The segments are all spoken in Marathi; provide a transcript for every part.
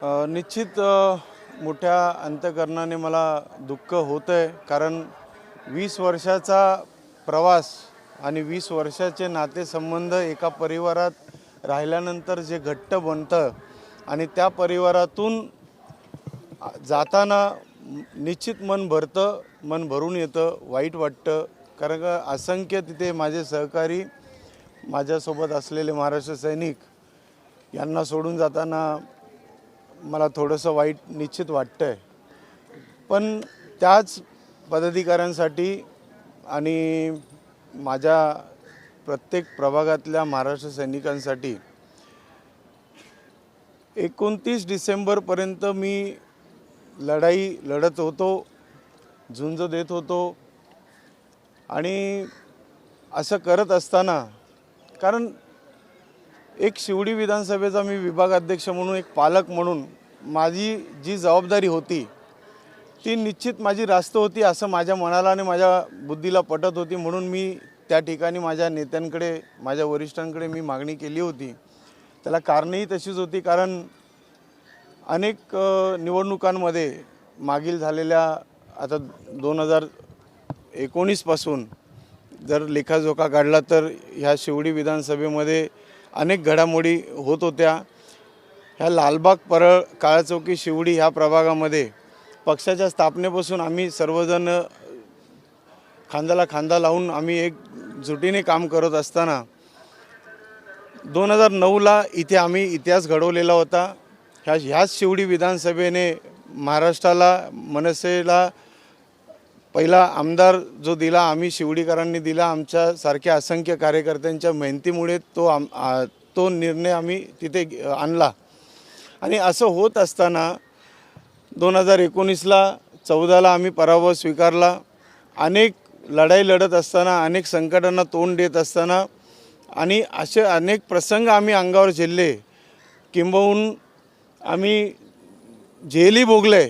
निश्चित मोठ्या अंतःकरणाने मला दुःख होतं आहे, कारण 20 वर्षाचा प्रवास आणि 20 वर्षाचे नातेसंबंध एका परिवारात राहिल्यानंतर जे घट्ट बनतं आणि त्या परिवारातून जाताना निश्चित मन भरतं, मन भरून येतं, वाईट वाटतं. कारण का असंख्य तिथे माझे सहकारी, माझ्यासोबत असलेले महाराष्ट्र सैनिक यांना सोडून जाताना मला थोडंसं वाईट निश्चित वाटतं आहे. पण त्याच पदाधिकाऱ्यांसाठी आणि माझ्या प्रत्येक प्रभागातल्या महाराष्ट्र सैनिकांसाठी 29 डिसेंबरपर्यंत मी लढाई लढत होतो, झुंज देत होतो. आणि असं करत असताना, कारण एक शिवडी विधानसभेचा मी विभागाध्यक्ष म्हणून, एक पालक म्हणून माझी जी जबाबदारी होती ती निश्चित माझी रास्त होती असं माझ्या मनाला आणि माझ्या बुद्धीला पटत होती. म्हणून मी त्या ठिकाणी माझ्या नेत्यांकडे, माझ्या वरिष्ठांकडे मी मागणी केली होती. त्याला कारणही तशीच होती, कारण अनेक निवडणुकांमध्ये मागील झालेल्या आता 2019 पासून जर लेखाजोखा काढला तर ह्या शिवडी विधानसभेमध्ये अनेक घडामोडी होत होत्या. ह्या लालबाग, परळ, काळाचौकी, शिवडी ह्या प्रभागामध्ये पक्षाच्या स्थापनेपासून आम्ही सर्वजण खांद्याला खांदा लावून आम्ही एक जुटीने काम करत असताना 2009ला इथे आम्ही इतिहास घडवलेला होता. ह्याच शिवडी विधानसभेने महाराष्ट्राला, मनसेला पहिला आमदार जो दिला, आम्ही शिवडीकरांनी दिला. आमच्यासारख्या असंख्य कार्यकर्त्यांच्या मेहनतीमुळे तो निर्णय आम्ही तिथे आणला. आणि असं होत असताना 2019ला 14ला आम्ही पराभव स्वीकारला. अनेक लढाई लढत असताना, अनेक संकटांना तोंड देत असताना आणि असे अनेक प्रसंग आम्ही अंगावर झेलले, किंबहुना आम्ही जेली भोगले,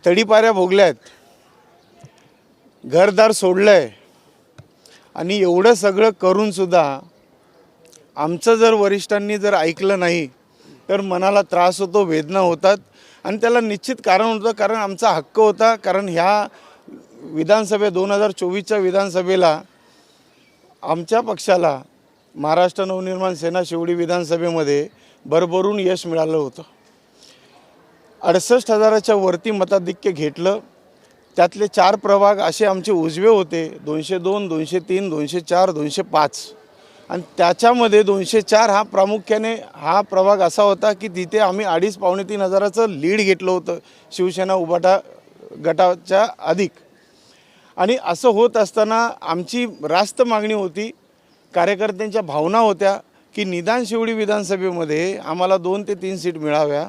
तडीपाऱ्या भोगल्यात, घरदार सोडलंय. आणि एवढं सगळं करूनसुद्धा आमचं जर वरिष्ठांनी जर ऐकलं नाही तर मनाला त्रास होतो, वेदना होतात. आणि त्याला निश्चित कारण होतं, कारण आमचा हक्क होता. कारण ह्या विधानसभे 2024च्या विधानसभेला आमच्या पक्षाला महाराष्ट्र नवनिर्माण सेना शिवडी विधानसभेमध्ये भरभरून यश मिळालं होतं. 68,000च्या वरती मताधिक्य घेतलं. त्यातले 4 प्रभाग असे आमचे उजवे होते, 202, 203, 204, 205. आणि त्याच्यामध्ये 204 हा प्रामुख्याने हा प्रभाग असा होता की तिथे आम्ही 2,500-3,000 हजाराचं लीड घेतलं होतं शिवसेना उभाटा गटाच्या अधिक. आणि असं होत असताना आमची रास्त मागणी होती, कार्यकर्त्यांच्या भावना होत्या की निदान शिवडी विधानसभेमध्ये आम्हाला 2 ते 3 सीट मिळाव्या.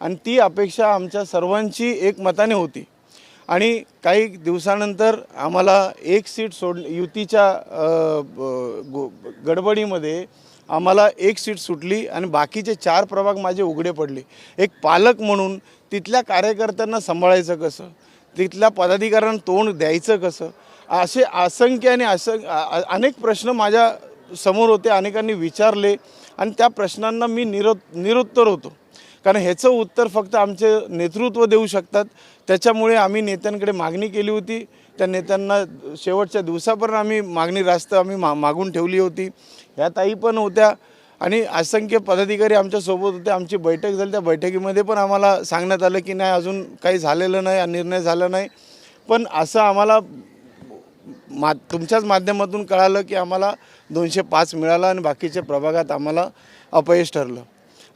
आणि ती अपेक्षा आमच्या सर्वांची एकमताने होती. आणि काही दिवसानंतर आम्हाला 1 सीट युतीच्या गडबडीमध्ये आम्हाला 1 सीट सुटली आणि बाकीचे 4 प्रभाग माझे उघडे पडले. एक पालक म्हणून तिथल्या कार्यकर्त्यांना सांभाळायचं कसं, तिथल्या पदाधिकाऱ्यांना तोंड द्यायचं कसं, असे असंख्य आणि अनेक प्रश्न माझ्या समोर होते. अनेकांनी विचारले आणि त्या प्रश्नांना मी निरुत्तर होतो. कारण ह्याचं उत्तर फक्त आमचे नेतृत्व देऊ शकतात. त्याच्यामुळे आम्ही नेत्यांकडे मागणी केली होती. त्या नेत्यांना शेवटच्या दिवसापर्यंत आम्ही मागणी रास्त आम्ही मागून ठेवली होती. ह्या ताई पण होत्या आणि असंख्य पदाधिकारी आमच्यासोबत होते. आमची बैठक झाली, त्या बैठकीमध्ये पण आम्हाला सांगण्यात आलं की नाही, अजून काही झालेलं नाही, निर्णय झाला नाही. पण असं आम्हाला तुमच्याच माध्यमातून कळालं की आम्हाला 205 मिळाला आणि बाकीच्या प्रभागात आम्हाला अपयश ठरलं.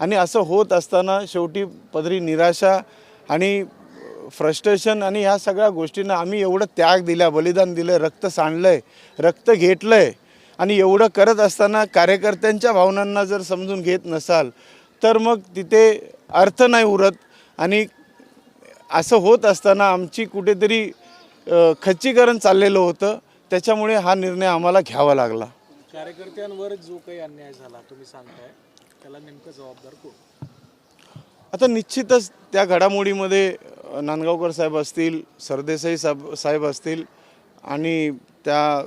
आणि असं होत असताना शेवटी पदरी निराशा आणि फ्रस्ट्रेशन आणि ह्या सगळ्या गोष्टींना आम्ही एवढं त्याग दिला, बलिदान दिलं, रक्त सांडलं आहे, रक्त घेतलं आहे. आणि एवढं करत असताना कार्यकर्त्यांच्या भावनांना जर समजून घेत नसाल तर मग तिथे अर्थ नाही उरत. आणि असं होत असताना आमची कुठेतरी खच्चीकरण चाललेलं होतं. त्याच्यामुळे हा निर्णय आम्हाला घ्यावा लागला. कार्यकर्त्यांवर जो काही अन्याय झाला तुम्ही सांगताय, त्याला नेमकं जबाबदार कोण? आता निश्चितच त्या घडामोडीमध्ये नांदगावकर साहेब असतील, सरदेसाई साहेब असतील आणि त्या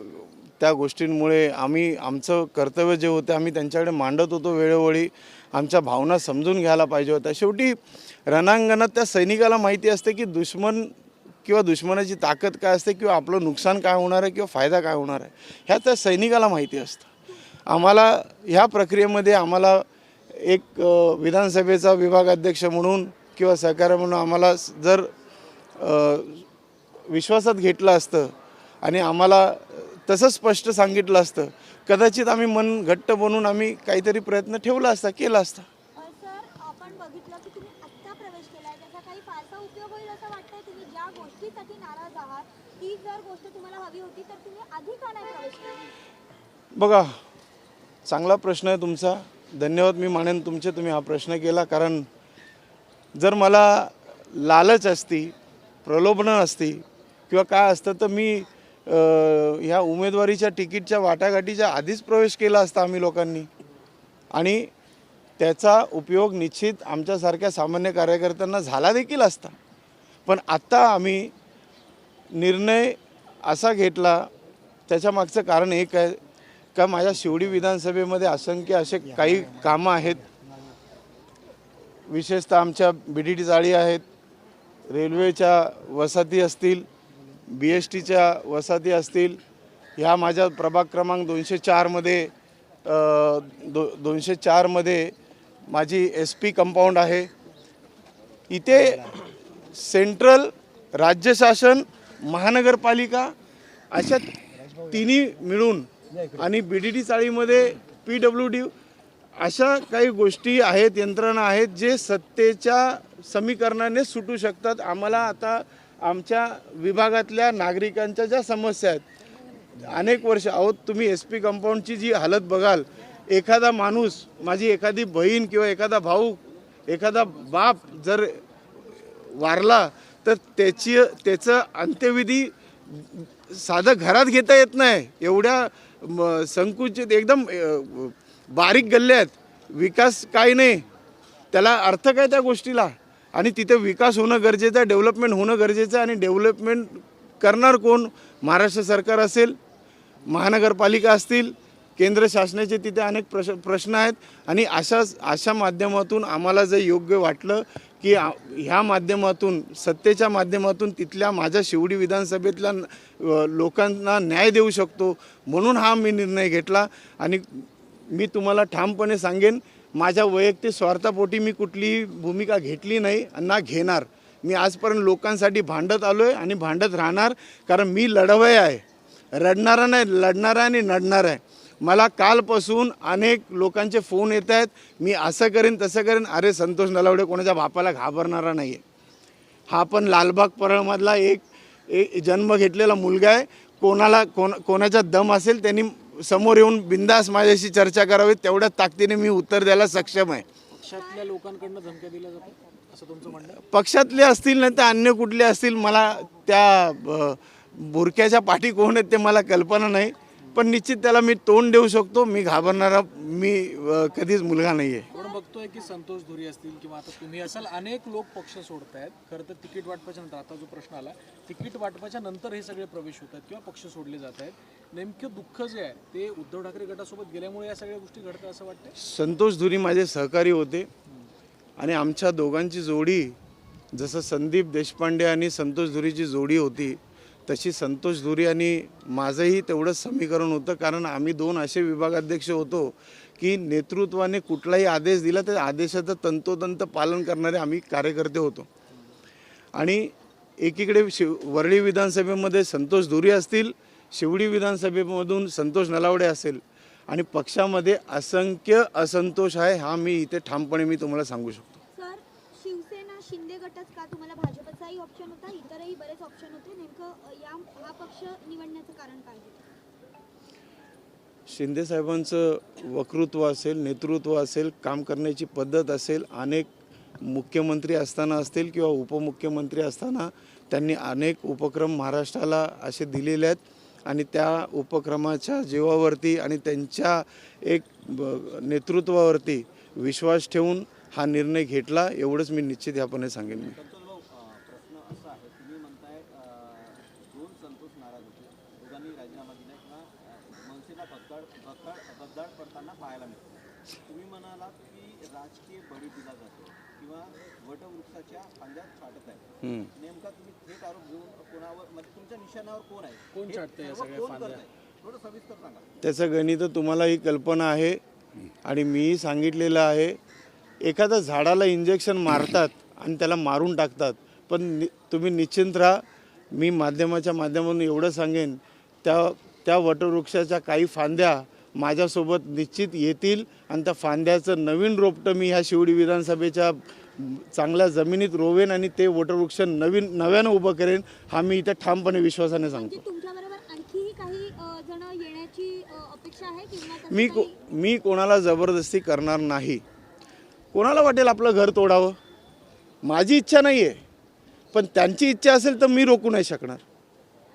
त्या गोष्टींमुळे आम्ही आमचं कर्तव्य जे होते आम्ही त्यांच्याकडे मांडत होतो वेळोवेळी. आमच्या भावना समजून घ्यायला पाहिजे होत्या. शेवटी रणांगणात त्या सैनिकाला माहिती असते की दुश्मन किंवा दुश्मनाची ताकद काय असते किंवा आपलं नुकसान काय होणार आहे किंवा फायदा काय होणार आहे ह्या त्या सैनिकाला माहिती असतं. आम्हाला ह्या प्रक्रियेमध्ये आम्हाला एक विधानसभेचा विभागाध्यक्ष म्हणून किंवा सहकार्य म्हणून आम्हाला जर विश्वासात घेतलं असतं आणि आम्हाला तसं स्पष्ट सांगितलं असतं कदाचित आम्ही मन घट्ट बनवून आम्ही काहीतरी प्रयत्न ठेवला असता केला असता. सर, आपण बघितलं की तुम्ही आत्ता प्रवेश केलाय, त्याचा काही फारसा उपयोग होईल असं वाटतंय? तुम्ही ज्या गोष्टीसाठी नाराज आहात ती जर गोष्ट तुम्हाला हवी होती तर तुम्ही आधी का नाही प्रवेश केला? बघा, चांगला प्रश्न आहे तुमचा. धन्यवाद मी मानेन तुमचे, तुम्ही हा प्रश्न केला. कारण जर मला लालच असती, प्रलोभनं असती किंवा काय असतं तर मी ह्या उमेदवारीच्या तिकीटच्या वाटाघाटीच्या आधीच प्रवेश केला असता आम्ही लोकांनी. आणि त्याचा उपयोग निश्चित आमच्यासारख्या सामान्य कार्यकर्त्यांना झाला देखील असता. पण आत्ता आम्ही निर्णय असा घेतला, त्याच्यामागचं कारण एक आहे का माझ्या शिवडी विधानसभेमध्ये असंख्य असे काही कामं आहेत. विशेषतः आमच्या BDT चाळी आहेत, रेल्वेच्या वसाहती असतील, BSTच्या वसाहती असतील. ह्या माझ्या प्रभाग क्रमांक 204मध्ये 204मध्ये माझी SP कंपाऊंड आहे. इथे सेंट्रल, राज्य शासन, महानगरपालिका अशा तिन्ही मिळून आणि BDT चाळीमध्ये PWD अशा काही गोष्टी आहेत, यंत्रणा आहेत जे सत्तेच्या समीकरणाने सुटू शकतात. आम्हाला आता आमच्या विभागातल्या नागरिकांच्या ज्या समस्या आहेत अनेक वर्ष आहोत, तुम्ही SP कंपाऊंडची जी हालत बघाल, एखादा माणूस, माझी एखादी बहीण किंवा एखादा भाऊ, एखादा बाप जर वारला तर त्याचं अंत्यविधी साधं घरात घेता येत नाही. एवढ्या संकुचित एकदम बारीक गल्ले आहेत, विकास काही नाही, त्याला अर्थ काय त्या गोष्टीला? आणि तिथे विकास होणं गरजेचं आहे, डेव्हलपमेंट होणं गरजेचं आहे. आणि डेव्हलपमेंट करणार कोण? महाराष्ट्र सरकार असेल, महानगरपालिका असतील, केंद्र शासनाचे तिथे अनेक प्रश्न आहेत. आणि अशा माध्यमातून आम्हाला जर योग्य वाटलं की ह्या माध्यमातून, सत्तेच्या माध्यमातून तिथल्या माझ्या शिवडी विधानसभेतल्या लोकांना न्याय देऊ शकतो, म्हणून हा मी निर्णय घेतला. आणि मी तुम्हाला ठामपणे सांगेन, माझ्या वैयक्तिक स्वार्थापोटी मी कुठलीही भूमिका घेतली नाही ना घेणार. मी आजपर्यंत लोकांसाठी भांडत आलो आहे आणि भांडत राहणार. कारण मी लढवय आहे, रडणारा नाही, लढणारा आणि लढणार आहे. मला कालपासून अनेक लोकांचे फोन येत आहेत, मी असं करेन तसं करेन. अरे संतोष नलावडे कोणाच्या बापाला घाबरणारा नाही आहे. हा पण लालबाग परळमधला एक जन्म घेतलेला मुलगा आहे. कोणाच्या दम असेल त्यांनी समोर येऊन बिंदास माझ्याशी चर्चा करावी, तेवढ्या ताकदीने मी उत्तर द्यायला सक्षम आहे. पक्षातल्या लोकांकडनं धमक्या दिल्या जातात असं तुमचं म्हणणं आहे? पक्षातले असतील नाही तर अन्य कुठले असतील, मला त्या बुरक्याच्या पाठी कोण आहेत ते मला कल्पना नाही. पण निश्चित त्याला मी तोंड देऊ शकतो. मी घाबरणारा कधीच मुलगा नाही आहे. आपण बघतोय की संतोष धुरी असतील किंवा आता तुम्ही असाल, अनेक लोक पक्ष सोडतायत. खरं तर तिकीट वाटपाच्या नंतर, आता जो प्रश्न आला, तिकीट वाटपाच्या नंतर हे सगळे प्रवेश होतात किंवा पक्ष सोडले जात आहेत. नेमकं दुःख जे आहे ते उद्धव ठाकरे गटासोबत गेल्यामुळे या सगळ्या गोष्टी घडतात असं वाटतं? संतोष धुरी माझे सहकारी होते आणि आमच्या दोघांची जोडी, जसं संदीप देशपांडे आणि संतोष धुरीची जोडी होती, तशी संतोष धुरी आणि माझंही तेवढंच समीकरण होतं. कारण आम्ही दोन असे विभागाध्यक्ष होतो की नेतृत्वाने कुठलाही आदेश दिला तर आदेशाचं तंतोतंत पालन करणारे आम्ही कार्यकर्ते होतो. आणि एकीकडे वरळी विधानसभेमध्ये संतोष धुरी असतील, शिवडी विधानसभेमधून संतोष नलावडे असेल, आणि पक्षामध्ये असंख्य असंतोष आहे. हा मी इथे ठामपणे मी तुम्हाला सांगू शकतो. सर, शिवसेना शिंदे गटच का? तुम्हाला भाजपचाही ऑप्शन होता, इतरही बरेच ऑप्शन होते. नेमकं हा पक्ष निवडण्याचं कारण काय होतं? शिंदे साहेबांचं वक्तृत्व असेल, नेतृत्व असेल, काम करण्याची पद्धत असेल, अनेक मुख्यमंत्री असताना असतील किंवा उपमुख्यमंत्री असताना त्यांनी अनेक उपक्रम महाराष्ट्राला असे दिलेले आहेत. आणि त्या उपक्रमाच्या जीवावरती आणि त्यांच्या एक नेतृत्वावरती विश्वास ठेवून हा निर्णय घेतला, एवढंच मी निश्चित यापणे सांगेन. मी प्रश्न असा आहे, तुम्ही म्हणताय दोन संतोष नाराज होते, दोघांनी राजीनामा दिला किंवा गद्दार पडताना पाहायला मिळतो. तुम्ही म्हणालात की राजकीय बळी दिला जातो किंवा वटवृक्षाच्या फांद्यात छाटत आहे. नेमका तुम्ही थेट आरोप घेऊन कोणावर, म्हणजे तुमच्या निशाण्यावर कोण आहे, कोण हे छाटतंय या सर्व सगळ्या कोण फांद्या? करतंय? थोडं सविस्तर सांगा. त्याचं गणित तुम्हाला ही कल्पना आहे आणि मीही सांगितलेलं आहे. एखाद्या झाडाला इंजेक्शन मारतात आणि त्याला मारून टाकतात, पण तुम्ही निश्चिंत राहा. मी माध्यमाच्या माध्यमातून एवढं सांगेन, त्या वटवृक्षाच्या काही फांद्या माझ्यासोबत निश्चित येतील आणि त्या फांद्याचं नवीन रोपटं मी ह्या शिवडी विधानसभेच्या चांगल्या जमिनीत रोवेन आणि ते वटवृक्ष नव्यानं उभं करेन. हा मी इथं ठामपणे विश्वासाने सांगतो. म्हणजे तुमच्याबरोबर आणखीही काही जण येण्याची अपेक्षा आहे किंवा तसं काही? मी कोणाला जबरदस्ती करणार नाही. कोणाला वाटेल आपलं घर तोडावं, माझी इच्छा नाही आहे, पण त्यांची इच्छा असेल तर मी रोखू नाही शकणार.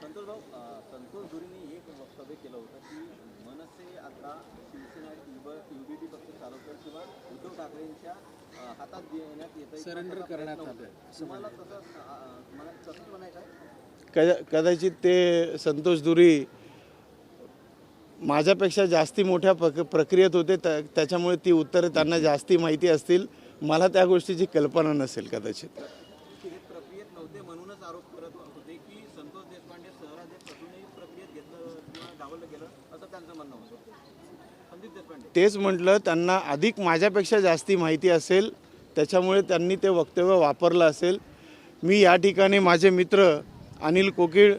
संतोष धुरेंनी एक वक्तव्य केलं होतं की मनसे आता शिवसेना युबीटी पक्ष चालवतात किंवा उद्धव ठाकरेंच्या हातात देण्यात येतं, सरेंडर करण्यात आलं. तुम्हाला तसंच म्हणायचं आहे? कदाचित ते संतोष धुरी माझ्यापेक्षा जास्ती मोठ्या प्रक्रियेत होते, त्याच्यामुळे ती उत्तरे त्यांना जास्ती माहिती असतील. मला त्या गोष्टीची कल्पना नसेल कदाचित. की हे प्रक्रियेत नव्हते म्हणूनच आरोप करत होते की संतोष देशपांडे शहराध्यक्ष असूनही प्रक्रियेत घेतलं किंवा डावललं गेलं, असं त्यांचं म्हणणं होतं. संदीप देशपांडे तेच म्हटलं, त्यांना अधिक माझ्यापेक्षा जास्ती माहिती असेल, त्याच्यामुळे त्यांनी ते वक्तव्य वापरलं असेल. मी या ठिकाणी माझे मित्र अनिल कोकीळ,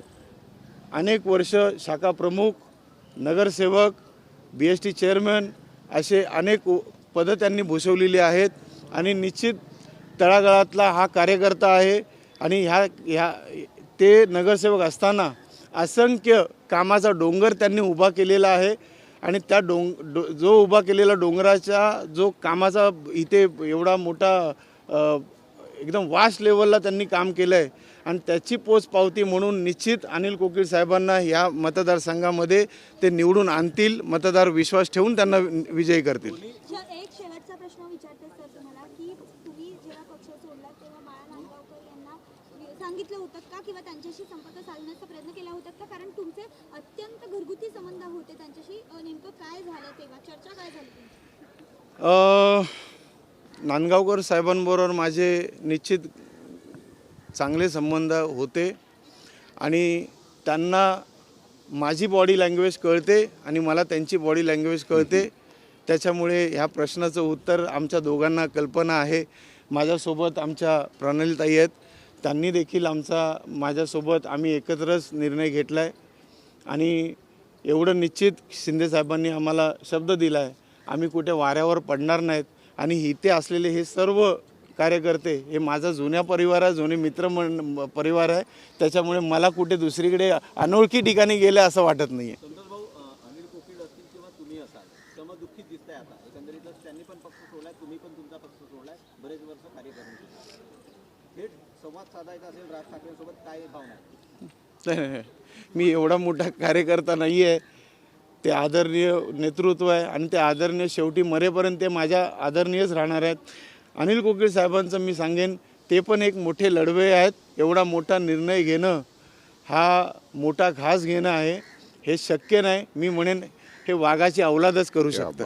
अनेक वर्ष शाखा प्रमुख, नगरसेवक, BST चेअरमन असे अनेक पदं त्यांनी भूषवलेली आहेत आणि निश्चित तळागाळातला हा कार्यकर्ता आहे. आणि ह्या ते नगरसेवक असताना असंख्य कामाचा डोंगर त्यांनी उभा केलेला आहे आणि त्या जो उभा केलेला डोंगराचा जो कामाचा इथे एवढा मोठा एकदम वास्ट लेवलला त्यांनी काम केलं आहे आणि त्याची पोचपावती म्हणून निश्चित अनिल कोकीळ साहेबांना या मतदारसंघामध्ये ते निवडून आणतील. मतदार विश्वास ठेवून त्यांना विजयी करतील. एक शेवटचा प्रश्न विचारते सर तुम्हाला की तुम्ही जेव्हा पक्ष सोडला तेव्हा बाळा नांदगावकर यांना सांगितलं होतं का किंवा त्यांच्याशी संपर्क साधण्याचा प्रयत्न केला होता का? कारण तुमचे अत्यंत घरगुती संबंध होते त्यांच्याशी. नेमकं काय झालं तेव्हा, चर्चा काय झाली तुमची? नांदगावकर साहेबांबरोबर माझे निश्चित चांगले संबंध होते आणि त्यांना माझी बॉडी लँग्वेज कळते आणि मला त्यांची बॉडी लँग्वेज कळते. त्याच्यामुळे ह्या प्रश्नाचं उत्तर आमच्या दोघांना कल्पना आहे. माझ्यासोबत आमच्या प्रणालीताई आहेत, त्यांनी देखील माझ्यासोबत आम्ही एकत्रच निर्णय घेतला आहे आणि एवढं निश्चित शिंदेसाहेबांनी आम्हाला शब्द दिला आहे, आम्ही कुठे वाऱ्यावर पडणार नाहीत. आणि इथे असलेले हे सर्व कार्यकर्ते हे माझा जुन्या परिवार आहे, जुने मित्र परिवार आहे. त्याच्यामुळे मला कुठे दुसरीकडे अनोळखी ठिकाणी गेले असं वाटत नाही आहे. संतोष भाऊ, अनिल कोकीळ असतील किंवा तुम्ही असाल, समदुःखी दिसताय आता. एकंदरीतच त्यांनी पण पक्ष सोडलाय, तुम्ही पण तुमचा पक्ष सोडलाय, बरेच वर्ष कार्य करून थेट संवाद साधायचा असेल राज ठाकरेंसोबत, काय भावना आहे? नाही, मी एवढा मोठा कार्यकर्ता नाही आहे. ते आदरणीय नेतृत्व आहे आणि ते आदरणीय शेवटी मरेपर्यंत ते माझ्या आदरणीयच राहणार आहेत. अनिल कोकीळ साहेबांचं मी सांगेन, ते पण एक मोठे लढवे आहेत. एवढा मोठा निर्णय घेणं हा मोठा घास घेणं आहे, हे शक्य नाही. मी म्हणेन हे वाघाची अवलादच करू शकतं.